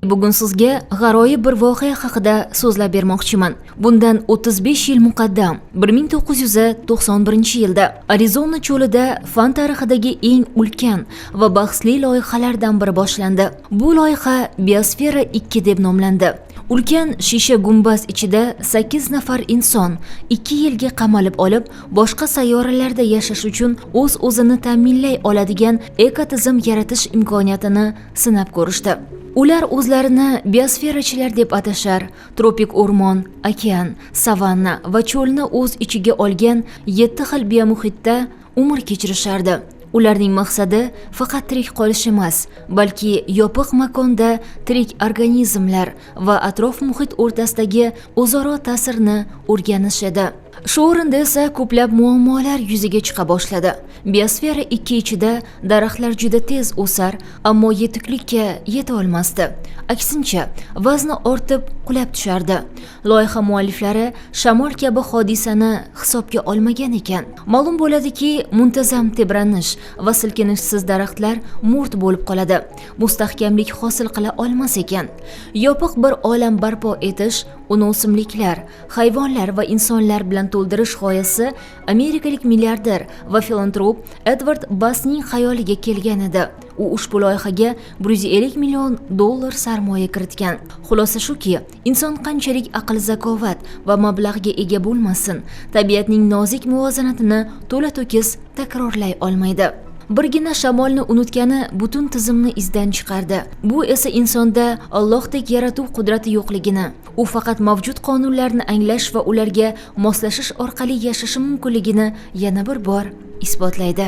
Bugun sizga g'aroyib bir voqea haqida so'zlab bermoqchiman. Bundan 35 yil muqaddam, 1991-yilda Arizona cho'lida fan tarixidagi eng ulkan va bahsli loyihalardan biri boshlandi. Bu loyiha Biosfera 2 deb nomlandi. Ulkan shisha gumbaz ichida 8 nafar inson 2 yilga qamalib olib, boshqa sayyoralarda yashash uchun o'z-o'zini ta'minlay oladigan ekotizim yaratish imkoniyatini sinab ko'rishdi. Ular o'zlarini biosferachilar deb atashar, tropik o'rmon, okean, savanna va cho'lni o'z ichiga olgan 7 xil biomuhitda umr kechirishardi. Ularning maqsadi faqat tirik qolish emas, balki yopiq makonda tirik organizmlar va atrof muhit o'rtasidagi o'zaro ta'sirni o'rganish edi. Shu o'rinda esa ko'plab muammolar yuzaga chiqa boshladi. Biosfera 2 ichida daraxtlar juda tez o'sar, ammo yetuklikka yeta olmasdi. Aksincha, vazni ortib qulab tushardi. Loyiha mualliflari shamol kabi hodisani hisobga olmagan ekan. Ma'lum bo'ladiki, muntazam tebranish va silkinishsiz daraxtlar murt bo'lib qoladi. Mustahkamlik hosil qila olmas ekan. Yopiq bir olam barpo etish, uni o'simliklar, hayvonlar va insonlar bilan to'ldirish g'oyasi amerikalik milliarder va filantrop Edward Bassning xayoliga kelgan edi. U ushbu loyihaga $150 million sarmoya kiritgan. Xulosa shuki, inson qanchalik aql, zakovat va mablag'ga ega bo'lmasin, tabiatning nozik muvozanatini to'la-to'kis takrorlay olmaydi. Birgina shamolni unutgani butun tizimni izdan chiqardi. Bu esa insonda Allohdek yaratuv qudrati yo'qligini, u faqat mavjud qonunlarni anglash va ularga moslashish orqali yashashi mumkinligini yana bir bor isbotlaydi.